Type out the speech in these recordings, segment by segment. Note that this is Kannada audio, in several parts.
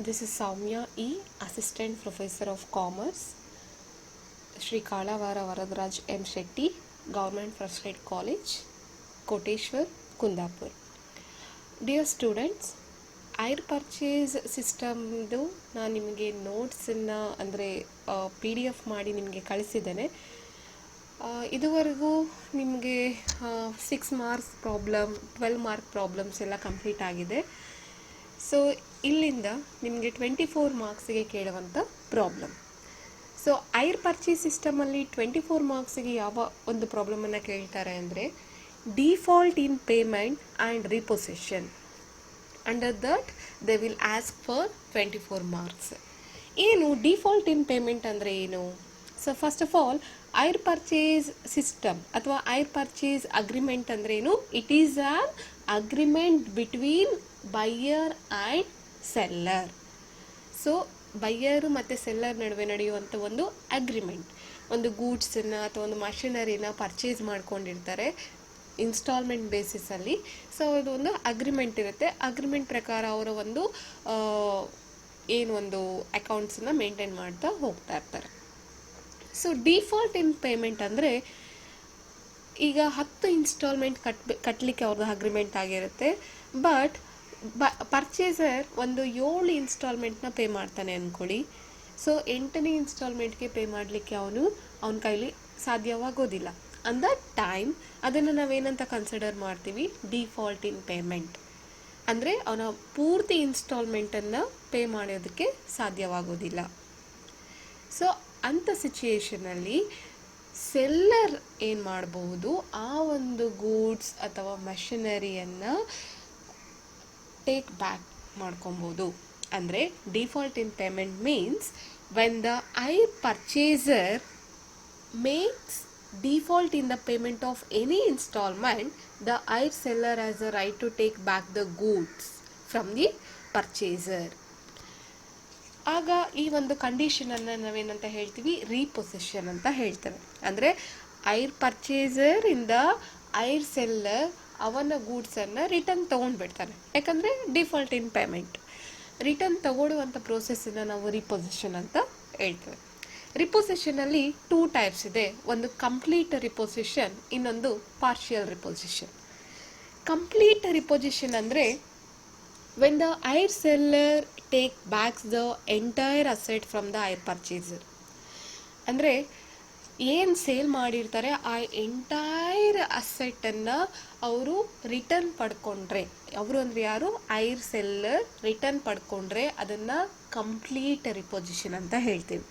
This is Soumya E, Assistant Professor of Commerce, Sri Kalavara Varadaraj M. Shetty, Government First Aid College, Koteshwar, Kundapur. Dear students, hire purchase ಸಿಸ್ಟಮ್ದು ನಾನು ನಿಮಗೆ ನೋಟ್ಸನ್ನು ಅಂದರೆ PDF ಮಾಡಿ ನಿಮಗೆ ಕಳಿಸಿದ್ದೇನೆ. ಇದುವರೆಗೂ ನಿಮಗೆ 6 ಮಾರ್ಕ್ಸ್ ಪ್ರಾಬ್ಲಮ್ 12 ಮಾರ್ಕ್ ಪ್ರಾಬ್ಲಮ್ಸ್ ಎಲ್ಲ ಕಂಪ್ಲೀಟ್ ಆಗಿದೆ. ಸೊ ಇಲ್ಲಿಂದ ನಿಮಗೆ 24 ಮಾರ್ಕ್ಸಿಗೆ ಕೇಳುವಂಥ ಪ್ರಾಬ್ಲಮ್. ಸೊ ಐರ್ ಪರ್ಚೇಸ್ ಸಿಸ್ಟಮಲ್ಲಿ 24 ಮಾರ್ಕ್ಸಿಗೆ ಯಾವ ಒಂದು ಪ್ರಾಬ್ಲಮನ್ನು ಕೇಳ್ತಾರೆ ಅಂದರೆ default in payment and repossession. Under that they will ask for 24 marks. ಏನು ಡಿಫಾಲ್ಟ್ ಇನ್ ಪೇಮೆಂಟ್ ಅಂದರೆ ಏನು? So first of all hire purchase system ಅಥವಾ ಐರ್ ಪರ್ಚೇಸ್ ಅಗ್ರಿಮೆಂಟ್ ಅಂದರೆ ಏನು? It is an agreement between buyer and seller. So buyer ಮತ್ತು ಸೆಲ್ಲರ್ ನಡುವೆ ನಡೆಯುವಂಥ ಒಂದು ಅಗ್ರಿಮೆಂಟ್, ಒಂದು ಗೂಡ್ಸನ್ನು ಅಥವಾ ಒಂದು ಮಷಿನರಿನ ಪರ್ಚೇಸ್ ಮಾಡ್ಕೊಂಡಿರ್ತಾರೆ ಇನ್ಸ್ಟಾಲ್ಮೆಂಟ್ ಬೇಸಿಸಲ್ಲಿ. ಸೊ ಅದು ಒಂದು ಅಗ್ರಿಮೆಂಟ್ ಇರುತ್ತೆ. ಅಗ್ರಿಮೆಂಟ್ ಪ್ರಕಾರ ಅವರ ಒಂದು ಏನು ಒಂದು ಅಕೌಂಟ್ಸನ್ನು ಮೇಂಟೈನ್ ಮಾಡ್ತಾ ಹೋಗ್ತಾ ಇರ್ತಾರೆ. ಸೊ ಡಿಫಾಲ್ಟ್ ಇನ್ ಪೇಮೆಂಟ್ ಅಂದರೆ ಈಗ 10 ಇನ್ಸ್ಟಾಲ್ಮೆಂಟ್ ಕಟ್ಟಲಿಕ್ಕೆ ಅವ್ರದ್ದು ಅಗ್ರಿಮೆಂಟ್ ಆಗಿರುತ್ತೆ. ಬಟ್ ಪರ್ಚೇಸರ್ ಒಂದು 7 ಇನ್ಸ್ಟಾಲ್ಮೆಂಟ್ನ ಪೇ ಮಾಡ್ತಾನೆ ಅಂದ್ಕೊಳ್ಳಿ. ಸೊ 8ನೇ ಇನ್ಸ್ಟಾಲ್ಮೆಂಟ್ಗೆ ಪೇ ಮಾಡಲಿಕ್ಕೆ ಅವನ ಕೈಲಿ ಸಾಧ್ಯವಾಗೋದಿಲ್ಲ. ಅನ್ ದಟ್ ಟೈಮ್ ಅದನ್ನು ನಾವೇನಂತ ಕನ್ಸಿಡರ್ ಮಾಡ್ತೀವಿ? Default in payment. ಅಂದರೆ ಅವನ ಪೂರ್ತಿ ಇನ್ಸ್ಟಾಲ್ಮೆಂಟನ್ನು ಪೇ ಮಾಡೋದಕ್ಕೆ ಸಾಧ್ಯವಾಗೋದಿಲ್ಲ. ಸೊ ಅಂಥ ಸಿಚುಯೇಷನಲ್ಲಿ ಸೆಲ್ಲರ್ ಏನು ಮಾಡಬಹುದು? ಆ ಒಂದು ಗೂಡ್ಸ್ ಅಥವಾ ಮಷಿನರಿಯನ್ನು ಟೇಕ್ ಬ್ಯಾಕ್ ಮಾಡ್ಕೊಬೋದು. ಅಂದರೆ default in payment means when the hire purchaser makes default in the payment of any installment, the air seller has a right to take back the goods from the purchaser. ಆಗ ಈ ಒಂದು ಕಂಡೀಷನನ್ನು ನಾವೇನಂತ ಹೇಳ್ತೀವಿ? ರೀಪೊಸೆಷನ್ ಅಂತ ಹೇಳ್ತೇವೆ. ಅಂದರೆ ಐರ್ ಪರ್ಚೇಸರ್ ಇಂದ ಐರ್ ಸೆಲ್ಲರ್ ಅವನ ಗೂಡ್ಸನ್ನು ರಿಟರ್ನ್ ತೊಗೊಂಡ್ಬಿಡ್ತಾನೆ. ಯಾಕಂದರೆ ಡಿಫಾಲ್ಟ್ ಇನ್ ಪೇಮೆಂಟ್. ರಿಟರ್ನ್ ತಗೊಳ್ಳುವಂಥ ಪ್ರೋಸೆಸ್ಸನ್ನು ನಾವು ರೀಪೊಸೆಷನ್ ಅಂತ ಹೇಳ್ತೇವೆ. ರಿಪೊಸೆಷನಲ್ಲಿ 2 ಟೈಪ್ಸ್ ಇದೆ. ಒಂದು ಕಂಪ್ಲೀಟ್ ರಿಪೊಸಿಷನ್, ಇನ್ನೊಂದು ಪಾರ್ಷಿಯಲ್ ರಿಪೊಸಿಷನ್. ಕಂಪ್ಲೀಟ್ ರಿಪೊಸಿಷನ್ ಅಂದರೆ when the hire seller take backs the entire asset from the hire purchaser. ಅಂದರೆ ಏನು ಸೇಲ್ ಮಾಡಿರ್ತಾರೆ ಆ ಎಂಟೈರ್ ಅಸೆಟ್ಟನ್ನು ಅವರು ರಿಟರ್ನ್ ಪಡ್ಕೊಂಡ್ರೆ, ಅವರು ಅಂದರೆ ಯಾರು? ಐರ್ ಸೆಲ್ಲರ್ ರಿಟರ್ನ್ ಪಡ್ಕೊಂಡ್ರೆ ಅದನ್ನು ಕಂಪ್ಲೀಟ್ ರಿಪೊಸಿಷನ್ ಅಂತ ಹೇಳ್ತೀವಿ.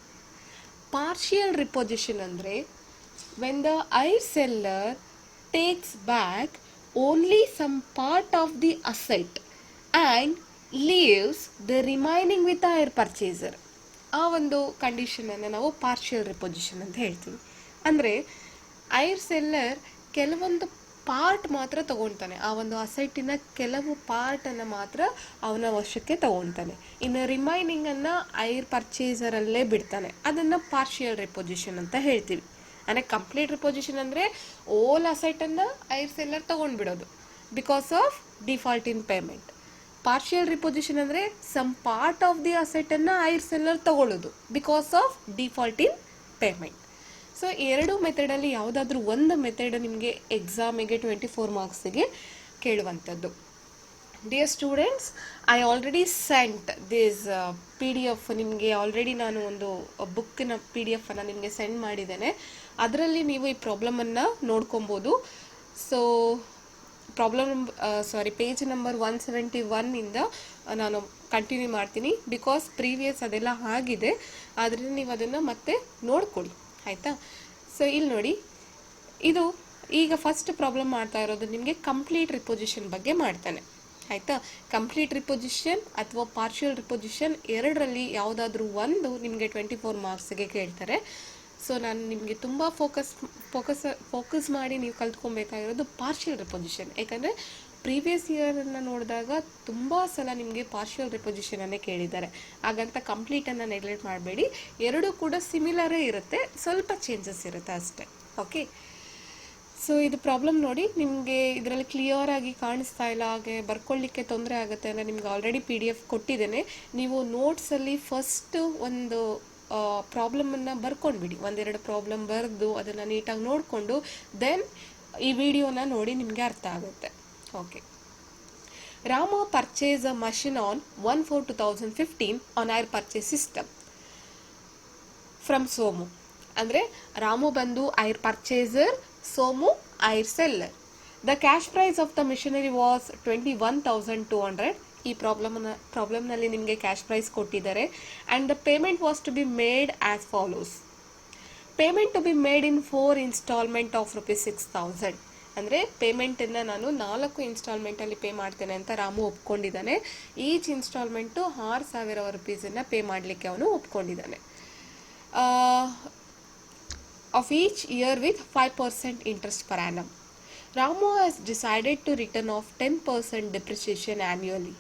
ಪಾರ್ಷಿಯಲ್ ರಿಪೊಸಿಷನ್ ಅಂದರೆ when the hire seller takes back only some part of the asset and leaves the remaining with hire purchaser. ಆ ಒಂದು ಕಂಡೀಷನನ್ನು ನಾವು ಪಾರ್ಷಿಯಲ್ ರಿಪೊಸಿಷನ್ ಅಂತ ಹೇಳ್ತೀವಿ. ಅಂದರೆ ಐರ್ ಸೆಲ್ಲರ್ ಕೆಲವೊಂದು ಪಾರ್ಟ್ ಮಾತ್ರ ತಗೊಳ್ತಾನೆ, ಆ ಒಂದು ಅಸೆಟ್ಟಿನ ಕೆಲವು ಪಾರ್ಟನ್ನು ಮಾತ್ರ ಅವನ ವಶಕ್ಕೆ ತಗೊಳ್ತಾನೆ. ಇನ್ನು ರಿಮೈನಿಂಗನ್ನು ಐರ್ ಪರ್ಚೇಸರಲ್ಲೇ ಬಿಡ್ತಾನೆ. ಅದನ್ನು ಪಾರ್ಷಿಯಲ್ ರಿಪೊಸಿಷನ್ ಅಂತ ಹೇಳ್ತೀವಿ. ಅಂದರೆ ಕಂಪ್ಲೀಟ್ ರಿಪೊಸಿಷನ್ ಅಂದರೆ ಓಲ್ ಅಸೆಟನ್ನು ಐರ್ ಸೆಲ್ಲರ್ ತೊಗೊಂಡ್ಬಿಡೋದು because of default in payment. Partial repossession ಅಂದರೆ ಸಮ್ ಪಾರ್ಟ್ ಆಫ್ ದಿ ಅಸೆಟನ್ನು ಐರ್ ಸೆಲ್ಲರ್ ತಗೊಳ್ಳೋದು because of default in payment. So 2 ಮೆಥಡಲ್ಲಿ ಯಾವುದಾದ್ರೂ ಒಂದು ಮೆಥಡ್ ನಿಮಗೆ ಎಕ್ಸಾಮಿಗೆ 24 ಮಾರ್ಕ್ಸಿಗೆ ಕೇಳುವಂಥದ್ದು. Dear students, I already sent this PDF. ನಿಮಗೆ ಆಲ್ರೆಡಿ ನಾನು ಒಂದು ಬುಕ್ಕಿನ PDF ಅನ್ನು ನಿಮಗೆ ಸೆಂಡ್ ಮಾಡಿದ್ದೇನೆ. ಅದರಲ್ಲಿ ನೀವು ಈ ಪ್ರಾಬ್ಲಮನ್ನು ನೋಡ್ಕೊಬೋದು. ಸೊ ಪೇಜ್ ನಂಬರ್ 171ಇಂದ ನಾನು ಕಂಟಿನ್ಯೂ ಮಾಡ್ತೀನಿ. ಬಿಕಾಸ್ ಪ್ರೀವಿಯಸ್ ಅದೆಲ್ಲ ಆಗಿದೆ, ಆದ್ದರಿಂದ ನೀವು ಅದನ್ನು ಮತ್ತೆ ನೋಡ್ಕೊಳ್ಳಿ, ಆಯಿತಾ? ಸೊ ಇಲ್ಲಿ ನೋಡಿ, ಇದು ಈಗ ಫಸ್ಟ್ ಪ್ರಾಬ್ಲಮ್ ಮಾಡ್ತಾ ಇರೋದು ನಿಮಗೆ ಕಂಪ್ಲೀಟ್ ರಿಪೊಸಿಷನ್ ಬಗ್ಗೆ ಮಾಡ್ತಾನೆ, ಆಯಿತಾ? ಕಂಪ್ಲೀಟ್ ರಿಪೊಸಿಷನ್ ಅಥವಾ ಪಾರ್ಷಿಯಲ್ ರಿಪೊಸಿಷನ್ ಎರಡರಲ್ಲಿ ಯಾವುದಾದ್ರೂ ಒಂದು ನಿಮಗೆ 24 ಮಾರ್ಕ್ಸಿಗೆ ಕೇಳ್ತಾರೆ. ಸೊ ನಾನು ನಿಮಗೆ ತುಂಬ ಫೋಕಸ್ ಮಾಡಿ ನೀವು ಕಲ್ತ್ಕೊಬೇಕಾಗಿರೋದು ಪಾರ್ಷಿಯಲ್ ರಿಪೊಸಿಷನ್. ಯಾಕಂದರೆ ಪ್ರೀವಿಯಸ್ ಇಯರನ್ನು ನೋಡಿದಾಗ ತುಂಬ ಸಲ ನಿಮಗೆ ಪಾರ್ಷಿಯಲ್ ರಿಪೊಸಿಷನನ್ನೇ ಕೇಳಿದ್ದಾರೆ. ಹಾಗಂತ ಕಂಪ್ಲೀಟನ್ನು ನೆಗ್ಲೆಕ್ಟ್ ಮಾಡಬೇಡಿ. ಎರಡೂ ಕೂಡ ಸಿಮಿಲರೇ ಇರುತ್ತೆ, ಸ್ವಲ್ಪ ಚೇಂಜಸ್ ಇರುತ್ತೆ ಅಷ್ಟೇ. ಓಕೆ, ಸೊ ಇದು ಪ್ರಾಬ್ಲಮ್ ನೋಡಿ, ನಿಮಗೆ ಇದರಲ್ಲಿ ಕ್ಲಿಯರ್ ಆಗಿ ಕಾಣಿಸ್ತಾ ಇಲ್ಲ, ಹಾಗೆ ಬರ್ಕೊಳ್ಳಿಕ್ಕೆ ತೊಂದರೆ ಆಗುತ್ತೆ ಅಂದರೆ ನಿಮ್ಗೆ ಆಲ್ರೆಡಿ PDF ಕೊಟ್ಟಿದ್ದೇನೆ. ನೀವು ನೋಟ್ಸಲ್ಲಿ ಫಸ್ಟ್ ಒಂದು ಪ್ರಾಬ್ಲಮನ್ನು ಬರ್ಕೊಂಡ್ಬಿಡಿ, ಒಂದೆರಡು ಪ್ರಾಬ್ಲಮ್ ಬರೆದು ಅದನ್ನು ನೀಟಾಗಿ ನೋಡಿಕೊಂಡು ದೆನ್ ಈ ವಿಡಿಯೋನ ನೋಡಿ, ನಿಮಗೆ ಅರ್ಥ ಆಗುತ್ತೆ. Okay. Rama purchased a machine on 1/4/2015 on hire purchase system from Somu. ಅಂದರೆ ರಾಮು ಬಂದು hire purchaser, Somu hire seller. The cash price of the machinery was 21,200. ಈ ಪ್ರಾಬ್ಲಮ್ನಲ್ಲಿ ನಿಮಗೆ ಕ್ಯಾಶ್ ಪ್ರೈಸ್ ಕೊಟ್ಟಿದ್ದಾರೆ. And the payment was to be made as follows. Payment to be made in 4 instalment of ₹6,000. ಅಂದರೆ ಪೇಮೆಂಟನ್ನು ನಾನು 4 ಇನ್ಸ್ಟಾಲ್ಮೆಂಟಲ್ಲಿ ಪೇ ಮಾಡ್ತೇನೆ ಅಂತ ರಾಮು ಒಪ್ಕೊಂಡಿದ್ದಾನೆ. ಈಚ್ ಇನ್ಸ್ಟಾಲ್ಮೆಂಟು ₹6,000 ಪೇ ಮಾಡಲಿಕ್ಕೆ ಅವನು ಒಪ್ಕೊಂಡಿದ್ದಾನೆ. Of each year with 5% interest per annum. Ramu has decided to return off 10% depreciation annually.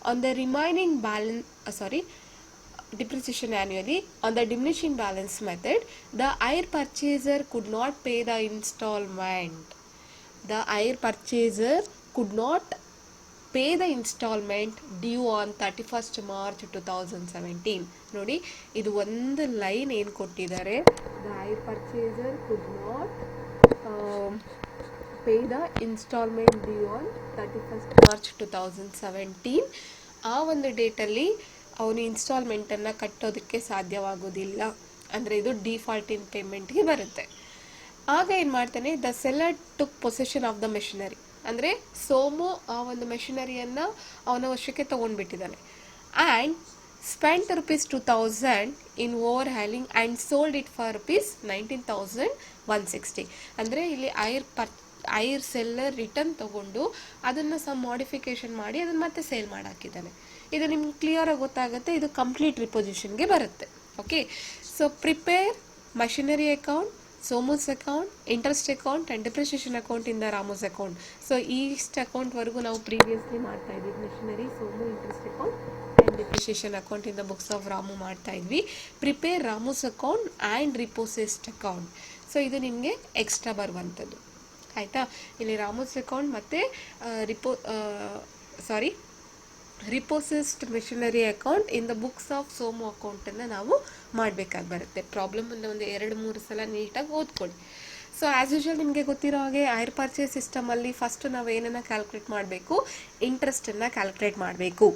On the remaining balance, depreciation annually on the diminishing balance method, the hire purchaser could not pay the installment. The hire purchaser could not pay the installment due on 31st March 2017. ನೋಡಿ, ಇದು ಒಂದು ಲೈನ್ ಏನು ಕೊಟ್ಟಿದ್ದಾರೆ, the hire purchaser could not pay the installment due on 31st March 2017. ಆ ಒಂದು ಡೇಟಲ್ಲಿ ಅವನು ಇನ್ಸ್ಟಾಲ್ಮೆಂಟನ್ನು ಕಟ್ಟೋದಕ್ಕೆ ಸಾಧ್ಯವಾಗೋದಿಲ್ಲ, ಅಂದರೆ ಇದು ಡಿಫಾಲ್ಟ್ ಇನ್ ಪೇಮೆಂಟ್ಗೆ ಬರುತ್ತೆ. ಆಗ ಏನು ಮಾಡ್ತಾನೆ, the seller took possession of the machinery. ಅಂದರೆ ಸೋಮು ಆ ಒಂದು ಮೆಷಿನರಿಯನ್ನು ಅವನ ವಶಕ್ಕೆ ತೊಗೊಂಡ್ಬಿಟ್ಟಿದ್ದಾನೆ. And spent ₹2,000 in overhauling and sold it for ₹19,160. ಅಂದರೆ ಇಲ್ಲಿ ಐರ್ ಸೆಲ್ಲರ್ ರಿಟರ್ನ್ ತೊಗೊಂಡು ಅದನ್ನು ಸಮ್ ಮಾಡಿಫಿಕೇಷನ್ ಮಾಡಿ ಅದನ್ನು ಮತ್ತೆ ಸೇಲ್ ಮಾಡಾಕಿದ್ದಾನೆ. ಇದು ನಿಮ್ಗೆ ಕ್ಲಿಯರಾಗಿ ಗೊತ್ತಾಗುತ್ತೆ, ಇದು ಕಂಪ್ಲೀಟ್ ರಿಪೊಸಿಷನ್ಗೆ ಬರುತ್ತೆ. Okay. So prepare machinery account, Somu's account, interest account and depreciation account in the Ramu's account. So each account ವರೆಗೂ ನಾವು ಪ್ರೀವಿಯಸ್ಲಿ ಮಾಡ್ತಾ ಇದ್ವಿ. Machinery, Somu, interest account and depreciation account in the books of Ramu ಮಾಡ್ತಾ ಇದ್ವಿ. Prepare Ramu's account and repossessed account. So ಇದು ನಿಮಗೆ ಎಕ್ಸ್ಟ್ರಾ ಬರುವಂಥದ್ದು, ಆಯಿತಾ. ಇಲ್ಲಿ ರಾಮುಸ್ ಅಕೌಂಟ್ ಮತ್ತು repossessed machinery account in the books of Somu ಅಕೌಂಟನ್ನು ನಾವು ಮಾಡಬೇಕಾಗಿ ಬರುತ್ತೆ. ಪ್ರಾಬ್ಲಮನ್ನು ಒಂದು 2-3 ಸಲ ನೀಟಾಗಿ ಓದ್ಕೊಳ್ಳಿ. ಸೊ ಆ್ಯಸ್ ಯೂಶುವಲ್ ನಿಮಗೆ ಗೊತ್ತಿರೋ ಹಾಗೆ ಹೈರ್ ಪರ್ಚೇಸ್ ಸಿಸ್ಟಮಲ್ಲಿ ಫಸ್ಟ್ ನಾವು ಏನನ್ನು ಕ್ಯಾಲ್ಕುಲೇಟ್ ಮಾಡಬೇಕು, ಇಂಟ್ರೆಸ್ಟನ್ನು ಕ್ಯಾಲ್ಕುಲೇಟ್ ಮಾಡಬೇಕು.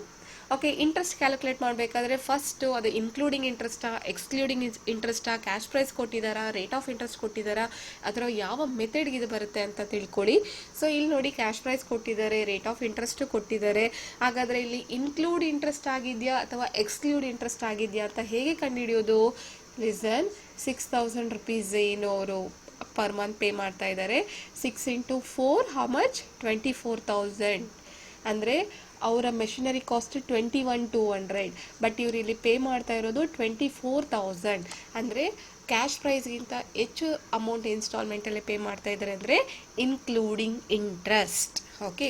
ಓಕೆ. ಇಂಟ್ರೆಸ್ಟ್ ಕ್ಯಾಲ್ಕುಲೇಟ್ ಮಾಡಬೇಕಾದ್ರೆ ಫಸ್ಟು ಅದು ಇನ್ಕ್ಲೂಡಿಂಗ್ ಇಂಟ್ರೆಸ್ಟಾ, ಎಕ್ಸ್ಕ್ಲೂಡಿಂಗ್ ಇಂಟ್ರೆಸ್ಟಾ, ಕ್ಯಾಶ್ ಪ್ರೈಸ್ ಕೊಟ್ಟಿದ್ದಾರಾ, ರೇಟ್ ಆಫ್ ಇಂಟ್ರೆಸ್ಟ್ ಕೊಟ್ಟಿದ್ದಾರಾ, ಅಥವಾ ಯಾವ ಮೆಥಡ್ಗೆ ಇದು ಬರುತ್ತೆ ಅಂತ ತಿಳ್ಕೊಳ್ಳಿ. ಸೊ ಇಲ್ಲಿ ನೋಡಿ, ಕ್ಯಾಶ್ ಪ್ರೈಸ್ ಕೊಟ್ಟಿದ್ದಾರೆ, ರೇಟ್ ಆಫ್ ಇಂಟ್ರೆಸ್ಟು ಕೊಟ್ಟಿದ್ದಾರೆ. ಹಾಗಾದರೆ ಇಲ್ಲಿ ಇನ್ಕ್ಲೂಡ್ ಇಂಟ್ರೆಸ್ಟ್ ಆಗಿದೆಯಾ ಅಥವಾ ಎಕ್ಸ್ಕ್ಲೂಡ್ ಇಂಟ್ರೆಸ್ಟ್ ಆಗಿದೆಯಾ ಅಂತ ಹೇಗೆ ಕಂಡುಹಿಡಿಯೋದು? ಲಿಸನ್, ₹6,000 ಏನು ಅವರು ಪರ್ ಮಂತ್ ಪೇ ಮಾಡ್ತಾ ಇದ್ದಾರೆ. 6 × 4 ಹೌ ಮಚ್? 24,000. ಅಂದರೆ ಅವರ ಮೆಷಿನರಿ ಕಾಸ್ಟ್ 21,200, ಬಟ್ ಇವರು ಇಲ್ಲಿ ಪೇ ಮಾಡ್ತಾ ಇರೋದು 24,000. ಅಂದರೆ ಕ್ಯಾಶ್ ಪ್ರೈಸ್ಗಿಂತ ಹೆಚ್ಚು ಅಮೌಂಟ್ ಇನ್ಸ್ಟಾಲ್ಮೆಂಟಲ್ಲಿ ಪೇ ಮಾಡ್ತಾ ಇದ್ದಾರೆ, ಅಂದರೆ including interest. Okay.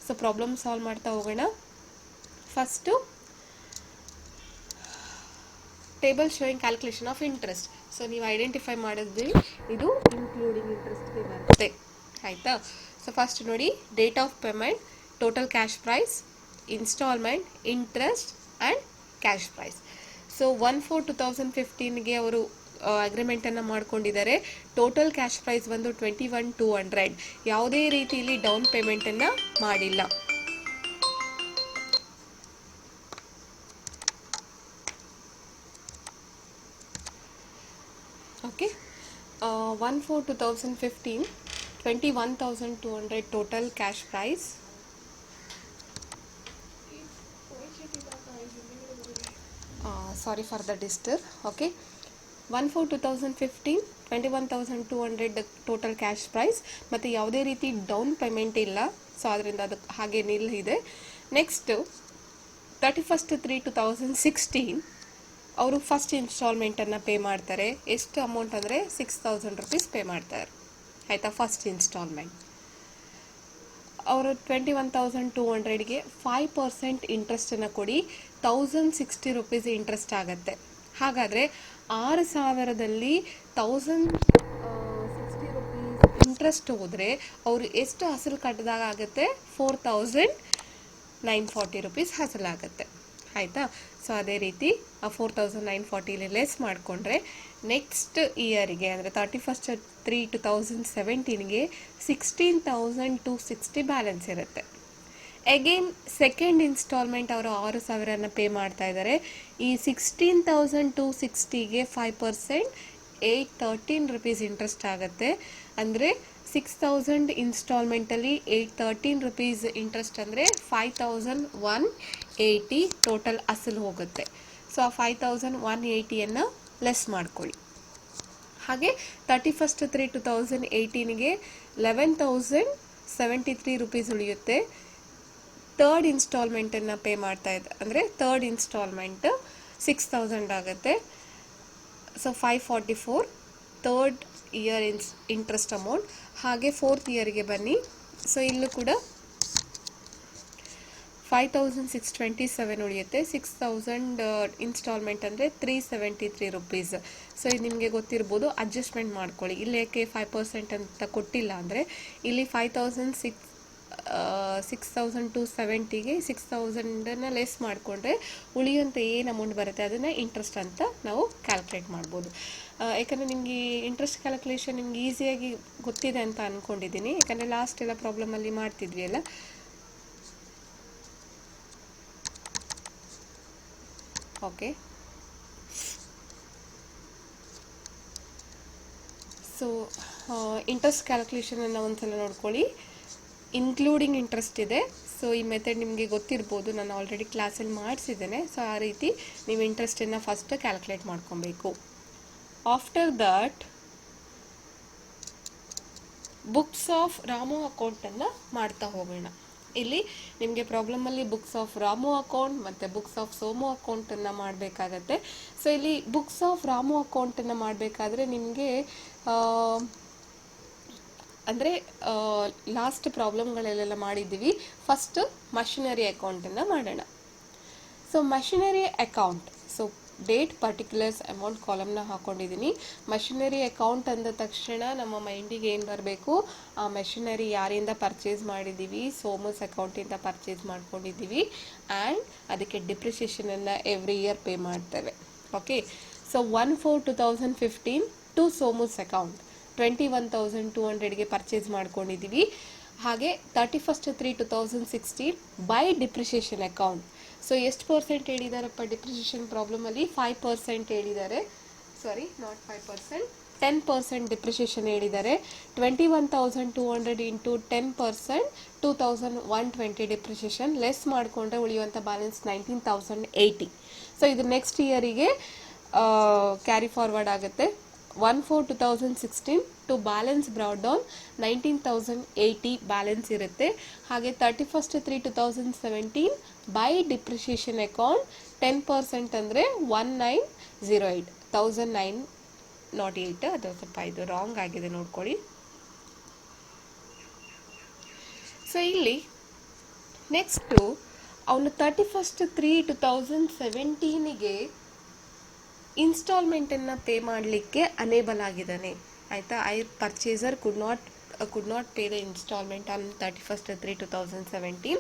So problem solve ಮಾಡ್ತಾ ಹೋಗೋಣ. First table showing calculation of interest. So ನೀವು ಐಡೆಂಟಿಫೈ ಮಾಡಿದ್ವಿ, ಇದು ಇನ್ಕ್ಲೂಡಿಂಗ್ ಇಂಟ್ರೆಸ್ಟ್ಗೆ ಬರುತ್ತೆ, ಆಯಿತಾ. ಸೊ ಫಸ್ಟ್ ನೋಡಿ, date of payment, total cash price, instalment, interest and cash price. So 1/4/2015ಗೆ ಅವರು ಅಗ್ರಿಮೆಂಟನ್ನು ಮಾಡ್ಕೊಂಡಿದ್ದಾರೆ. ಟೋಟಲ್ ಕ್ಯಾಶ್ ಪ್ರೈಸ್ ಬಂದು 21,200. ಯಾವುದೇ ರೀತಿಯಲ್ಲಿ ಡೌನ್ ಪೇಮೆಂಟನ್ನು ಮಾಡಿಲ್ಲ. Okay. 1/4/2015 21,200 total cash price. Sorry for the disturb. Okay. 1/4/2015 21,200 total cash price, ಮತ್ತು ಯಾವುದೇ ರೀತಿ ಡೌನ್ ಪೇಮೆಂಟ್ ಇಲ್ಲ. ಸೊ ಅದರಿಂದ ಅದು ಹಾಗೆ ನಿಲ್ಲಿದೆ. ನೆಕ್ಸ್ಟು 31/3/2016 ಅವರು ಫಸ್ಟ್ ಇನ್ಸ್ಟಾಲ್ಮೆಂಟನ್ನು ಪೇ ಮಾಡ್ತಾರೆ. ಎಷ್ಟು ಅಮೌಂಟ್ ಅಂದರೆ ₹6,000 ಪೇ ಮಾಡ್ತಾರೆ, ಆಯಿತಾ. ಫಸ್ಟ್ ಇನ್ಸ್ಟಾಲ್ಮೆಂಟ್ ಅವರು 21,200ಗೆ 5% ಇಂಟ್ರೆಸ್ಟನ್ನು ಕೊಡಿ, ₹1,060 ಇಂಟ್ರೆಸ್ಟ್ ಆಗುತ್ತೆ. ಹಾಗಾದರೆ 6,000ದಲ್ಲಿ ₹1,060 ಇಂಟ್ರೆಸ್ಟ್ ಹೋದರೆ ಅವರು ಎಷ್ಟು ಅಸಲು ಕಟ್ಟಿದಾಗ ಆಗುತ್ತೆ 4940 ರುಪೀಸ್ ಅಸಲಾಗುತ್ತೆ. ಆಯಿತಾ? ಸೊ ಅದೇ ರೀತಿ ಆ 4940 ಲೆಸ್ ಮಾಡಿಕೊಂಡ್ರೆ ನೆಕ್ಸ್ಟ್ ಇಯರಿಗೆ ಅಂದರೆ 31/3/2017ಗೆ 16,260 ಬ್ಯಾಲೆನ್ಸ್ ಇರುತ್ತೆ. ಅಗೇನ್ ಸೆಕೆಂಡ್ ಇನ್ಸ್ಟಾಲ್ಮೆಂಟ್ ಅವರು 6,000 ಪೇ ಮಾಡ್ತಾ ಇದ್ದಾರೆ. ಈ 16,260ಗೆ 5% 813 ರುಪೀಸ್ ಇಂಟ್ರೆಸ್ಟ್ ಆಗುತ್ತೆ. ಅಂದರೆ 6,000 ಇನ್ಸ್ಟಾಲ್ಮೆಂಟಲ್ಲಿ 813 ರುಪೀಸ್ ಇಂಟ್ರೆಸ್ಟ್ ಅಂದರೆ 5,180 ಟೋಟಲ್ ಅಸಲು ಹೋಗುತ್ತೆ. ಸೊ ಆ 5,180ಯನ್ನು ಲೆಸ್ ಮಾಡ್ಕೊಳ್ಳಿ. ಹಾಗೆ 31/3/2018ಗೆ 11,073 ರುಪೀಸ್ ಉಳಿಯುತ್ತೆ. ಥರ್ಡ್ ಇನ್ಸ್ಟಾಲ್ಮೆಂಟನ್ನು ಪೇ ಮಾಡ್ತಾ ಇದ್ದ ಅಂದರೆ ಥರ್ಡ್ ಇನ್ಸ್ಟಾಲ್ಮೆಂಟ್ 6,000 ಆಗುತ್ತೆ. So 544 third year interest amount. ಹಾಗೆ ಫೋರ್ತ್ ಇಯರ್ಗೆ ಬನ್ನಿ. ಸೊ ಇಲ್ಲೂ ಕೂಡ 5,627 ಉಳಿಯುತ್ತೆ. 6,000 ಇನ್ಸ್ಟಾಲ್ಮೆಂಟ್ ಅಂದರೆ 373 ರುಪೀಸ್. ಸೊ ಇದು ನಿಮಗೆ ಗೊತ್ತಿರ್ಬೋದು, ಅಡ್ಜಸ್ಟ್ಮೆಂಟ್ ಮಾಡ್ಕೊಳ್ಳಿ. ಇಲ್ಲಿ ಯಾಕೆ 5% ಅಂತ ಕೊಟ್ಟಿಲ್ಲ ಅಂದರೆ ಇಲ್ಲಿ 6,270ಗೆ 6,000ನ ಲೆಸ್ ಮಾಡಿಕೊಂಡ್ರೆ ಉಳಿಯುವಂಥ ಏನು ಅಮೌಂಟ್ ಬರುತ್ತೆ ಅದನ್ನು ಇಂಟ್ರೆಸ್ಟ್ ಅಂತ ನಾವು ಕ್ಯಾಲ್ಕುಲೇಟ್ ಮಾಡ್ಬೋದು. ಯಾಕಂದರೆ ನಿಮಗೆ ಇಂಟ್ರೆಸ್ಟ್ ಕ್ಯಾಲ್ಕುಲೇಷನ್ ನಿಮ್ಗೆ ಈಸಿಯಾಗಿ ಗೊತ್ತಿದೆ ಅಂತ ಅಂದ್ಕೊಂಡಿದ್ದೀನಿ. ಯಾಕಂದರೆ ಲಾಸ್ಟ್ ಎಲ್ಲ ಪ್ರಾಬ್ಲಮಲ್ಲಿ ಮಾಡ್ತಿದ್ವಿ ಅಲ್ಲ. ಓಕೆ, ಸೊ ಇಂಟ್ರೆಸ್ಟ್ ಕ್ಯಾಲ್ಕುಲೇಷನನ್ನು ಒಂದ್ಸಲ ನೋಡ್ಕೊಳ್ಳಿ. ಇನ್ಕ್ಲೂಡಿಂಗ್ ಇಂಟ್ರೆಸ್ಟ್ ಇದೆ. ಸೊ ಈ ಮೆಥಡ್ ನಿಮಗೆ ಗೊತ್ತಿರ್ಬೋದು, ನಾನು ಆಲ್ರೆಡಿ ಕ್ಲಾಸಲ್ಲಿ ಮಾಡಿಸಿದ್ದೇನೆ. ಸೊ ಆ ರೀತಿ ನೀವು ಇಂಟ್ರೆಸ್ಟನ್ನು ಫಸ್ಟ್ ಕ್ಯಾಲ್ಕುಲೇಟ್ ಮಾಡ್ಕೊಬೇಕು. After that books of Ramu ಅಕೌಂಟನ್ನು ಮಾಡ್ತಾ ಹೋಗೋಣ. ಇಲ್ಲಿ ನಿಮಗೆ ಪ್ರಾಬ್ಲಮಲ್ಲಿ ಬುಕ್ಸ್ ಆಫ್ ರಾಮು ಅಕೌಂಟ್ ಮತ್ತು ಬುಕ್ಸ್ ಆಫ್ ಸೋಮು ಅಕೌಂಟನ್ನು ಮಾಡಬೇಕಾಗತ್ತೆ. ಸೊ ಇಲ್ಲಿ ಬುಕ್ಸ್ ಆಫ್ ರಾಮು ಅಕೌಂಟನ್ನು ಮಾಡಬೇಕಾದ್ರೆ ನಿಮಗೆ ಅಂದರೆ ಲಾಸ್ಟ್ ಪ್ರಾಬ್ಲಮ್ಗಳಲ್ಲೆಲ್ಲ ಮಾಡಿದ್ದೀವಿ. ಫಸ್ಟ್ ಮಷಿನರಿ ಅಕೌಂಟನ್ನು ಮಾಡೋಣ. So machinery account, so date particulars amount ಕಾಲಮ್ನ ಹಾಕ್ಕೊಂಡಿದ್ದೀನಿ. ಮಷಿನರಿ ಅಕೌಂಟ್ ಅಂದ ತಕ್ಷಣ ನಮ್ಮ ಮೈಂಡಿಗೆ ಏನು ಬರಬೇಕು, ಆ ಮಷಿನರಿ ಯಾರಿಂದ ಪರ್ಚೇಸ್ ಮಾಡಿದ್ದೀವಿ, ಸೋಮಸ್ ಅಕೌಂಟಿಂದ ಪರ್ಚೇಸ್ ಮಾಡ್ಕೊಂಡಿದ್ದೀವಿ ಆ್ಯಂಡ್ ಅದಕ್ಕೆ ಡಿಪ್ರಿಸಿಯೇಷನನ್ನು ಎವ್ರಿ ಇಯರ್ ಪೇ ಮಾಡ್ತೇವೆ. Okay, so 1/4/2015 to Somu's account 21,200ಗೆ ಪರ್ಚೇಸ್ ಮಾಡ್ಕೊಂಡಿದ್ದೀವಿ. ಹಾಗೆ 31/3/2016 ಬೈ ಡಿಪ್ರಿಸಿಯೇಷನ್ ಅಕೌಂಟ್. ಸೊ ಎಷ್ಟು ಪರ್ಸೆಂಟ್ ಹೇಳಿದಾರಪ್ಪ ಡಿಪ್ರಿಸಿಯೇಷನ್ ಪ್ರಾಬ್ಲಮಲ್ಲಿ? 5% ಹೇಳಿದ್ದಾರೆ. ಸಾರಿ, ನಾಟ್ 5%, 10% ಡಿಪ್ರಿಸಿಯೇಷನ್ ಹೇಳಿದ್ದಾರೆ. 21,200 ಇಂಟು 10% 2,120 ಡಿಪ್ರಿಸಿಯೇಷನ್ ಲೆಸ್ ಮಾಡಿಕೊಂಡ್ರೆ ಉಳಿಯುವಂಥ ಬ್ಯಾಲೆನ್ಸ್ 19,080. ಸೊ ಇದು ನೆಕ್ಸ್ಟ್ ಇಯರಿಗೆ ಕ್ಯಾರಿ ಫಾರ್ವರ್ಡ್ ಆಗುತ್ತೆ. 1/4/2016 to balance brought down 19,080 balance ಇರುತ್ತೆ. ಹಾಗೆ 31/3/2017 ಬೈ ಡಿಪ್ರಿಸಿಯೇಷನ್ ಅಕೌಂಟ್ 10% ಅಂದರೆ 1908 1908. ಅದು ಸ್ವಲ್ಪ ಇದು ರಾಂಗ್ ಆಗಿದೆ, ನೋಡ್ಕೊಳ್ಳಿ. ಸೊ ಇಲ್ಲಿ ನೆಕ್ಸ್ಟು ಅವನು 31/3/2017ಗೆ ಇನ್ಸ್ಟಾಲ್ಮೆಂಟನ್ನು ಪೇ ಮಾಡಲಿಕ್ಕೆ ಅನೇಬಲ್ ಆಗಿದ್ದಾನೆ. ಆಯಿತಾ? Purchaser could not pay the instalment on 31/3/2017.